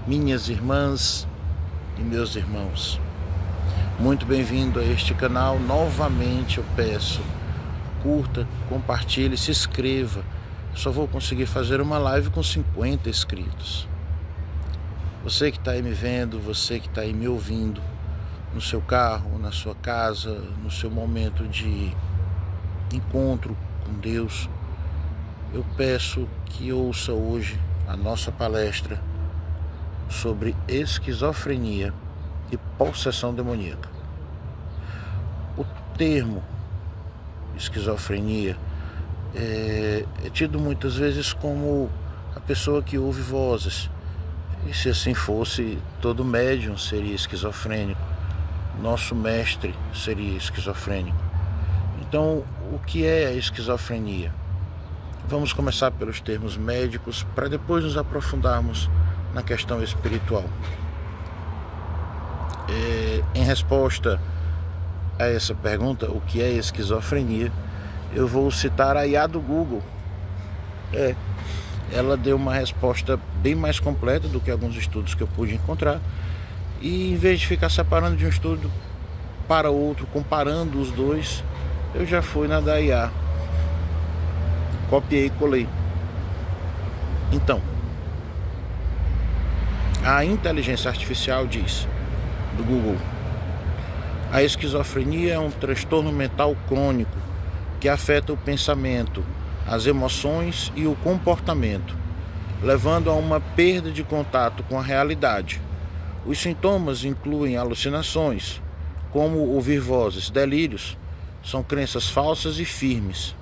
minhas irmãs e meus irmãos. Muito bem-vindo a este canal. Novamente eu peço, curta, compartilhe, se inscreva. Só vou conseguir fazer uma live com 50 inscritos. Você que está aí me vendo, você que está aí me ouvindo, no seu carro, na sua casa, no seu momento de encontro com Deus, eu peço que ouça hoje a nossa palestra sobre esquizofrenia e possessão demoníaca. O termo esquizofrenia é tido muitas vezes como a pessoa que ouve vozes. E se assim fosse, todo médium seria esquizofrênico, nosso mestre seria esquizofrênico. Então, o que é a esquizofrenia? Vamos começar pelos termos médicos para depois nos aprofundarmos na questão espiritual. Em resposta a essa pergunta, o que é esquizofrenia, eu vou citar a IA do Google. Ela deu uma resposta bem mais completa do que alguns estudos que eu pude encontrar. E em vez de ficar separando de um estudo para outro, comparando os dois, eu já fui na da IA, copiei e colei. Então, a inteligência artificial diz, do Google: a esquizofrenia é um transtorno mental crônico que afeta o pensamento, as emoções e o comportamento, levando a uma perda de contato com a realidade. Os sintomas incluem alucinações, como ouvir vozes, delírios, são crenças falsas e firmes,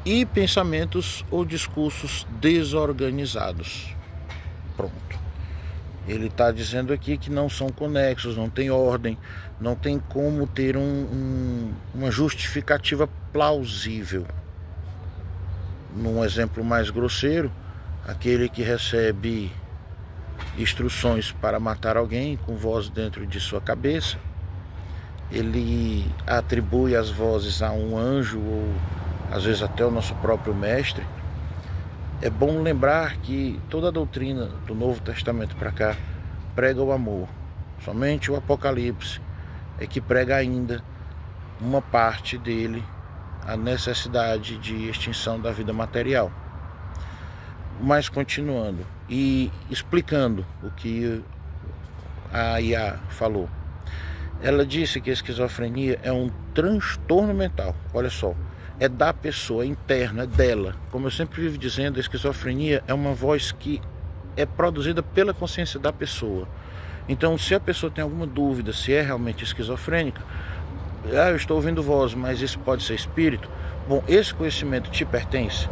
e pensamentos ou discursos desorganizados. Pronto. Ele está dizendo aqui que não são conexos, não tem ordem, não tem como ter uma justificativa plausível. Num exemplo mais grosseiro, aquele que recebe instruções para matar alguém com voz dentro de sua cabeça, ele atribui as vozes a um anjo ou às vezes até o nosso próprio mestre. É bom lembrar que toda a doutrina do Novo Testamento para cá prega o amor. Somente o Apocalipse é que prega ainda uma parte dele, a necessidade de extinção da vida material. Mas continuando e explicando o que a IA falou. Ela disse que a esquizofrenia é um transtorno mental. Olha só, é da pessoa, é interna, é dela. Como eu sempre vivo dizendo, a esquizofrenia é uma voz que é produzida pela consciência da pessoa. Então, se a pessoa tem alguma dúvida se é realmente esquizofrênica, eu estou ouvindo voz, mas isso pode ser espírito. Bom, esse conhecimento te pertence.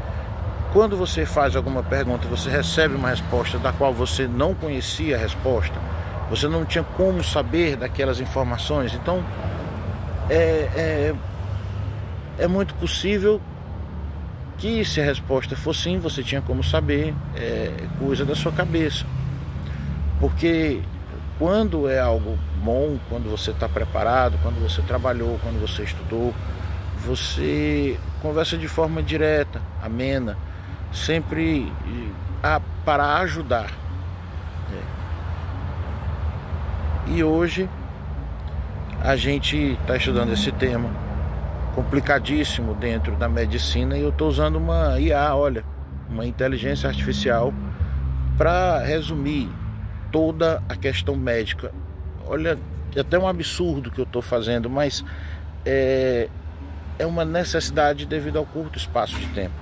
Quando você faz alguma pergunta, você recebe uma resposta da qual você não conhecia a resposta, você não tinha como saber daquelas informações. Então, é muito possível que, se a resposta for sim, você tinha como saber, coisa da sua cabeça. Porque quando é algo bom, quando você está preparado, quando você trabalhou, quando você estudou, você conversa de forma direta, amena, sempre para ajudar. E hoje a gente está estudando esse tema complicadíssimo dentro da medicina e eu estou usando uma IA, olha, uma inteligência artificial, para resumir toda a questão médica. Olha, é até um absurdo que eu estou fazendo, mas é uma necessidade devido ao curto espaço de tempo.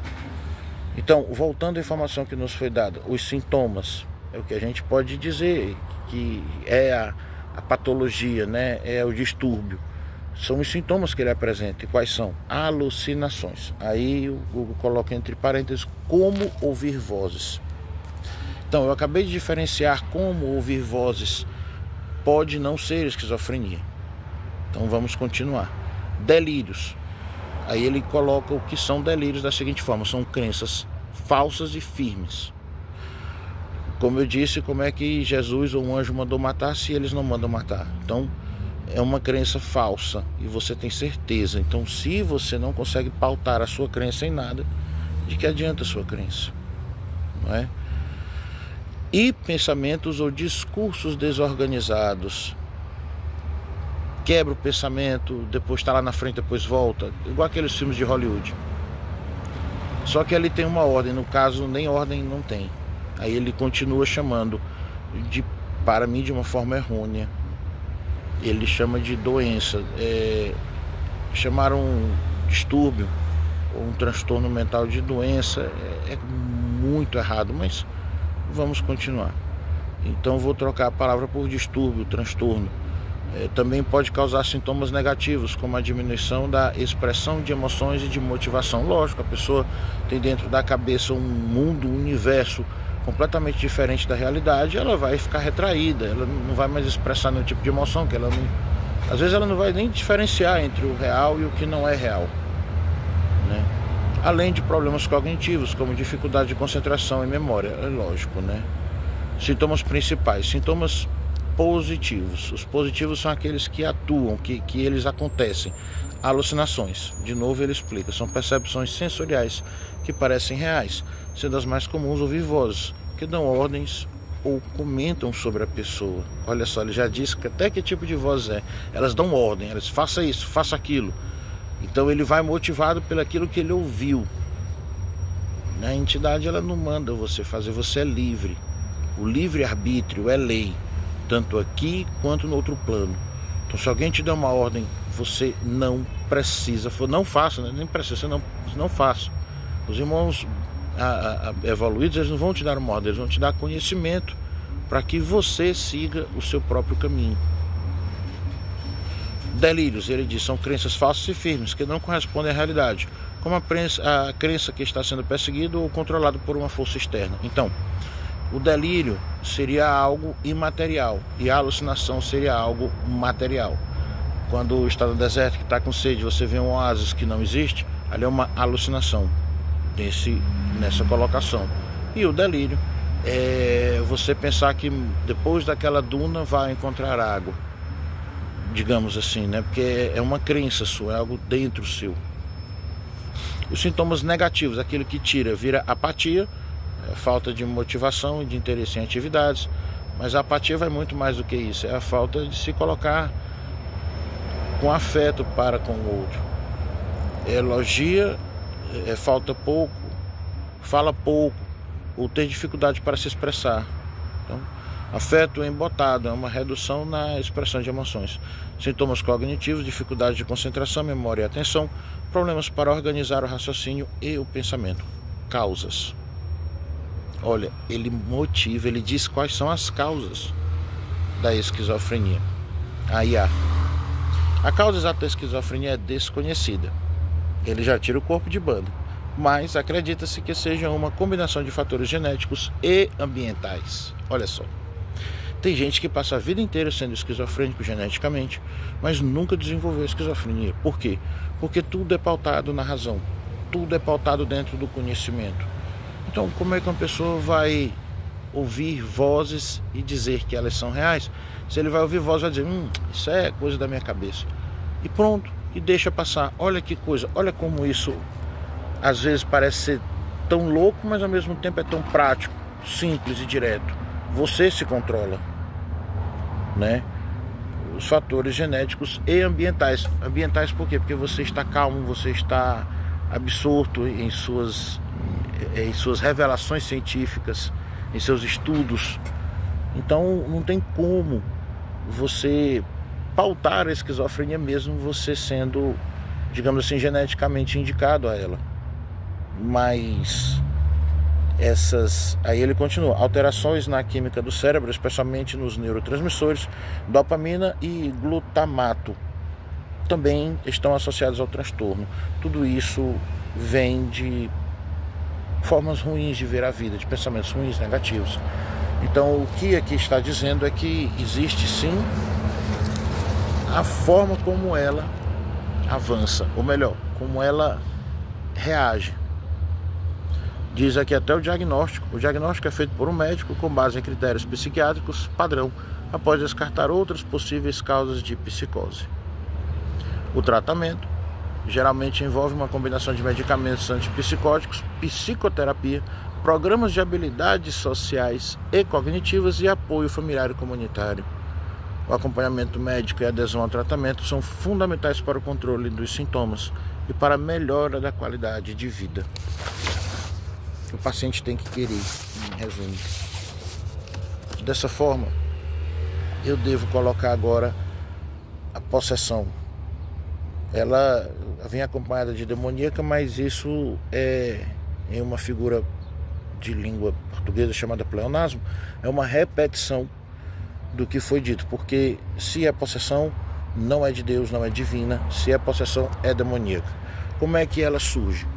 Então, voltando à informação que nos foi dada, os sintomas é o que a gente pode dizer que é a patologia, né? É o distúrbio. São os sintomas que ele apresenta. E quais são? Alucinações. Aí o Google coloca entre parênteses como ouvir vozes. Então, eu acabei de diferenciar como ouvir vozes pode não ser esquizofrenia. Então vamos continuar. Delírios. Aí ele coloca o que são delírios da seguinte forma: são crenças falsas e firmes. Como eu disse, como é que Jesus ou um anjo mandou matar se eles não mandam matar? Então, é uma crença falsa e você tem certeza. Então, se você não consegue pautar a sua crença em nada, de que adianta a sua crença? Não é? E pensamentos ou discursos desorganizados. Quebra o pensamento, depois está lá na frente, depois volta, igual aqueles filmes de Hollywood. Só que ele tem uma ordem, no caso nem ordem não tem. Aí ele continua chamando para mim de uma forma errônea. Ele chama de doença. Chamaram um distúrbio ou um transtorno mental de doença é muito errado, mas vamos continuar. Então vou trocar a palavra por distúrbio, transtorno. Também pode causar sintomas negativos, como a diminuição da expressão de emoções e de motivação. Lógico, a pessoa tem dentro da cabeça um mundo, um universo completamente diferente da realidade, ela vai ficar retraída, ela não vai mais expressar nenhum tipo de emoção, que ela não, às vezes ela não vai nem diferenciar entre o real e o que não é real, né? Além de problemas cognitivos, como dificuldade de concentração e memória, é lógico, né? Sintomas principais, sintomas positivos. Os positivos são aqueles que atuam, que eles acontecem. Alucinações, de novo ele explica, são percepções sensoriais que parecem reais, sendo as mais comuns ouvir vozes que dão ordens ou comentam sobre a pessoa. Olha só, ele já disse que até que tipo de voz é. Elas dão ordem, elas faça isso, faça aquilo. Então ele vai motivado pelo aquilo que ele ouviu. A entidade ela não manda você fazer, você é livre. O livre-arbítrio é lei, tanto aqui quanto no outro plano. Então se alguém te der uma ordem, você não precisa, não faça, né? Nem precisa, você não faça. Os irmãos evoluídos, eles não vão te dar uma ordem, eles vão te dar conhecimento para que você siga o seu próprio caminho. Delírios, ele diz, são crenças falsas e firmes, que não correspondem à realidade, como a crença que está sendo perseguido ou controlado por uma força externa. Então, o delírio seria algo imaterial e a alucinação seria algo material. Quando está no deserto, que está com sede, você vê um oásis que não existe, ali é uma alucinação nessa colocação. E o delírio é você pensar que depois daquela duna vai encontrar água, digamos assim, né? Porque é uma crença sua, é algo dentro seu. Os sintomas negativos, aquilo que tira, vira apatia, falta de motivação e de interesse em atividades, mas a apatia vai muito mais do que isso, é a falta de se colocar com afeto para com o outro. Elogia, falta pouco, fala pouco, ou ter dificuldade para se expressar. Então, afeto embotado é uma redução na expressão de emoções. Sintomas cognitivos, dificuldade de concentração, memória e atenção, problemas para organizar o raciocínio e o pensamento. Causas. Olha, ele motiva, ele diz quais são as causas da esquizofrenia. Aí a causa exata da esquizofrenia é desconhecida. Ele já tira o corpo de banda, mas acredita-se que seja uma combinação de fatores genéticos e ambientais. Olha só, tem gente que passa a vida inteira sendo esquizofrênico geneticamente, mas nunca desenvolveu esquizofrenia. Por quê? Porque tudo é pautado na razão, tudo é pautado dentro do conhecimento. Então, como é que uma pessoa vai ouvir vozes e dizer que elas são reais? Se ele vai ouvir vozes, vai dizer, isso é coisa da minha cabeça. E pronto, e deixa passar. Olha que coisa, olha como isso às vezes parece ser tão louco, mas ao mesmo tempo é tão prático, simples e direto. Você se controla, né? Os fatores genéticos e ambientais. Ambientais por quê? Porque você está calmo, você está absorto em suas revelações científicas, em seus estudos. Então não tem como você pautar a esquizofrenia mesmo você sendo, digamos assim, geneticamente indicado a ela. Mas aí ele continua, alterações na química do cérebro, especialmente nos neurotransmissores, dopamina e glutamato, também estão associados ao transtorno. Tudo isso vem de formas ruins de ver a vida, de pensamentos ruins, negativos. Então o que aqui está dizendo é que existe sim a forma como ela avança, ou melhor, como ela reage. Diz aqui até o diagnóstico. O diagnóstico é feito por um médico com base em critérios psiquiátricos padrão, após descartar outras possíveis causas de psicose. O tratamento geralmente envolve uma combinação de medicamentos antipsicóticos, psicoterapia, Programas de habilidades sociais e cognitivas e apoio familiar e comunitário. O acompanhamento médico e a adesão ao tratamento são fundamentais para o controle dos sintomas e para a melhora da qualidade de vida. O paciente tem que querer, em resumo. Dessa forma, eu devo colocar agora a possessão. Ela vem acompanhada de demoníaca, mas isso é em uma figura de língua portuguesa chamada pleonasmo, é uma repetição do que foi dito, porque se é possessão, não é de Deus, não é divina. Se é possessão, é demoníaca. Como é que ela surge?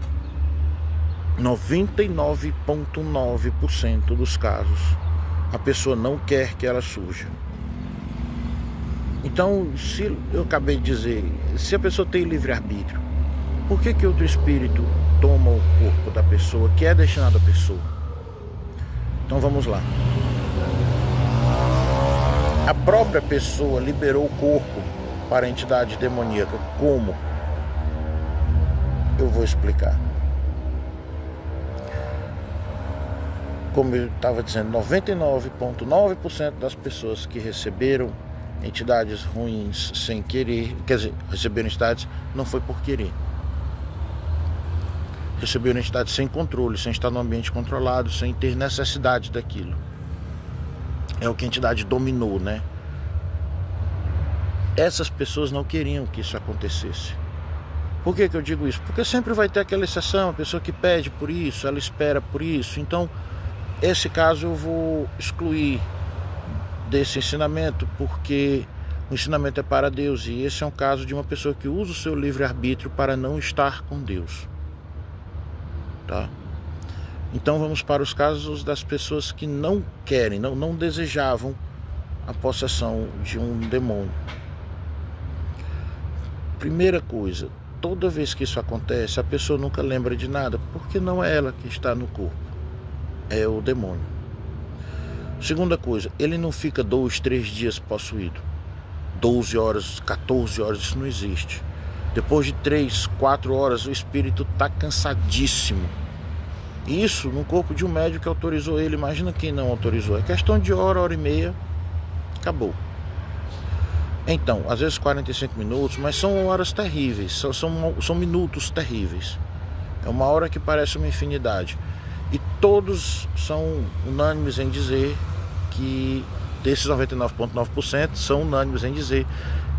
99,9% dos casos, a pessoa não quer que ela surja. Então, se eu acabei de dizer, se a pessoa tem livre-arbítrio, por que outro espírito toma o corpo da pessoa, que é destinado à pessoa? Então vamos lá. A própria pessoa liberou o corpo para a entidade demoníaca. Como? Eu vou explicar. Como eu estava dizendo, 99,9% das pessoas que receberam entidades ruins sem querer, quer dizer, receberam entidades não foi por querer. Receberam entidades sem controle, sem estar no ambiente controlado, sem ter necessidade daquilo. É o que a entidade dominou, né? Essas pessoas não queriam que isso acontecesse. Por que eu digo isso? Porque sempre vai ter aquela exceção, a pessoa que pede por isso, ela espera por isso. Então, esse caso eu vou excluir desse ensinamento, porque o ensinamento é para Deus, e esse é um caso de uma pessoa que usa o seu livre-arbítrio para não estar com Deus. Tá? Então vamos para os casos das pessoas que não querem, não desejavam a possessão de um demônio. Primeira coisa, toda vez que isso acontece, a pessoa nunca lembra de nada, porque não é ela que está no corpo, é o demônio. Segunda coisa, ele não fica 2, 3 dias possuído, 12 horas, 14 horas, isso não existe. Depois de 3, 4 horas, o espírito está cansadíssimo. Isso no corpo de um médico que autorizou ele. Imagina quem não autorizou. É questão de hora e meia, acabou. Então, às vezes 45 minutos, mas são horas terríveis, são minutos terríveis. É uma hora que parece uma infinidade. E todos são unânimes em dizer que, desses 99,9%, são unânimes em dizer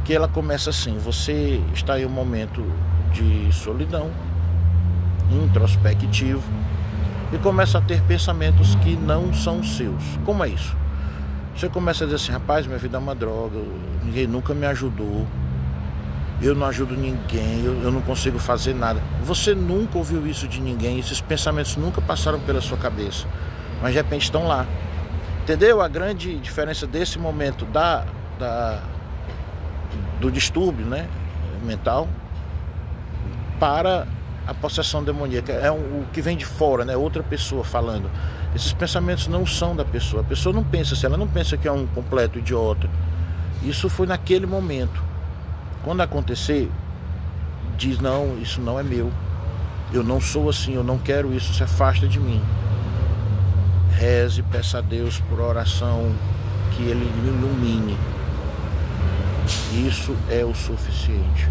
que ela começa assim: você está em um momento de solidão, introspectivo, e começa a ter pensamentos que não são seus. Como é isso? Você começa a dizer assim: rapaz, minha vida é uma droga, ninguém nunca me ajudou, eu não ajudo ninguém, eu não consigo fazer nada. Você nunca ouviu isso de ninguém, esses pensamentos nunca passaram pela sua cabeça, mas de repente estão lá. Entendeu a grande diferença desse momento do distúrbio, né, mental, para a possessão demoníaca? É o que vem de fora, né, outra pessoa falando. Esses pensamentos não são da pessoa. A pessoa não pensa assim, ela não pensa que é um completo idiota. Isso foi naquele momento. Quando acontecer, diz: não, isso não é meu, eu não sou assim, eu não quero isso, se afasta de mim. Reze, peça a Deus por oração que Ele me ilumine. Isso é o suficiente.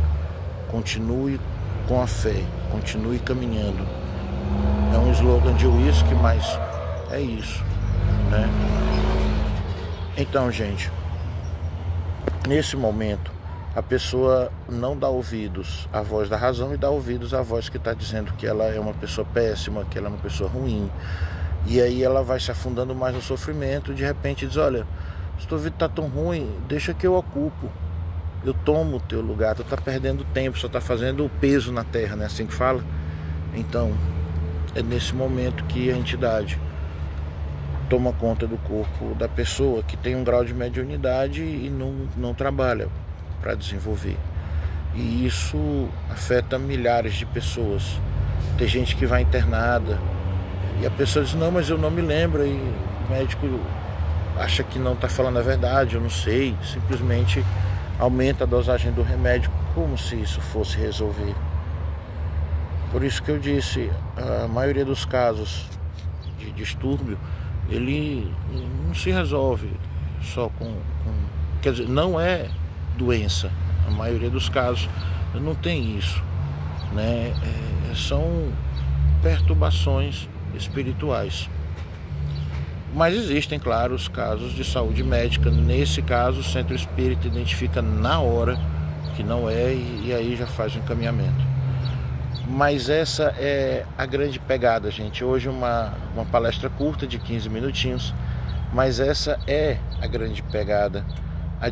Continue com a fé, continue caminhando. É um slogan de uísque, mas é isso, né? Então, gente, nesse momento, a pessoa não dá ouvidos à voz da razão e dá ouvidos à voz que está dizendo que ela é uma pessoa péssima, que ela é uma pessoa ruim. E aí ela vai se afundando mais no sofrimento. De repente diz: olha, se tua vida está tão ruim, deixa que eu ocupo, eu tomo o teu lugar, tu está perdendo tempo, só está fazendo o peso na terra, né? Assim que fala. Então, é nesse momento que a entidade toma conta do corpo da pessoa que tem um grau de mediunidade e não trabalha para desenvolver. E isso afeta milhares de pessoas. Tem gente que vai internada e a pessoa diz: não, mas eu não me lembro, e o médico acha que não está falando a verdade, eu não sei, simplesmente aumenta a dosagem do remédio, como se isso fosse resolver. Por isso que eu disse, a maioria dos casos de de distúrbio, ele não se resolve só quer dizer, não é doença. A maioria dos casos não tem isso, né? São perturbações espirituais. Mas existem, claro, os casos de saúde médica. Nesse caso, o centro espírita identifica na hora que não é e aí já faz o encaminhamento. Mas essa é a grande pegada, gente. Hoje uma palestra curta de 15 minutinhos, mas essa é a grande pegada, a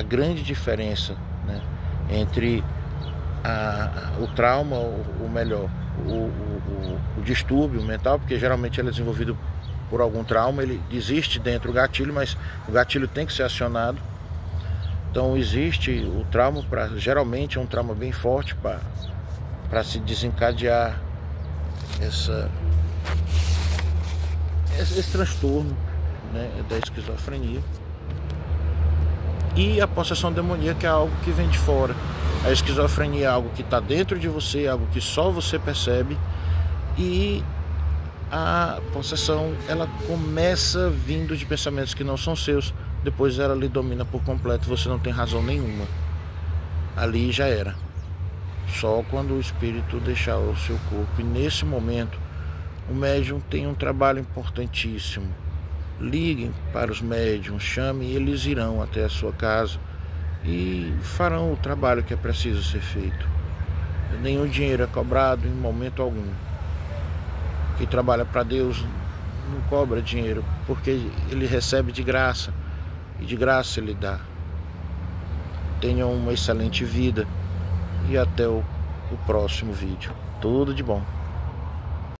grande diferença, né, entre o trauma, ou melhor, o distúrbio mental, porque geralmente ele é desenvolvido por algum trauma, ele existe dentro do gatilho, mas o gatilho tem que ser acionado. Então existe o trauma, geralmente é um trauma bem forte para se desencadear esse transtorno, né, da esquizofrenia. E a possessão demoníaca é algo que vem de fora. A esquizofrenia é algo que está dentro de você, algo que só você percebe, e a possessão, ela começa vindo de pensamentos que não são seus, depois ela lhe domina por completo, você não tem razão nenhuma. Ali já era. Só quando o espírito deixar o seu corpo. E nesse momento, o médium tem um trabalho importantíssimo. Liguem para os médiums, chamem, e eles irão até a sua casa e farão o trabalho que é preciso ser feito. Nenhum dinheiro é cobrado em momento algum. Quem trabalha para Deus não cobra dinheiro, porque ele recebe de graça, e de graça ele dá. Tenham uma excelente vida e até o próximo vídeo. Tudo de bom.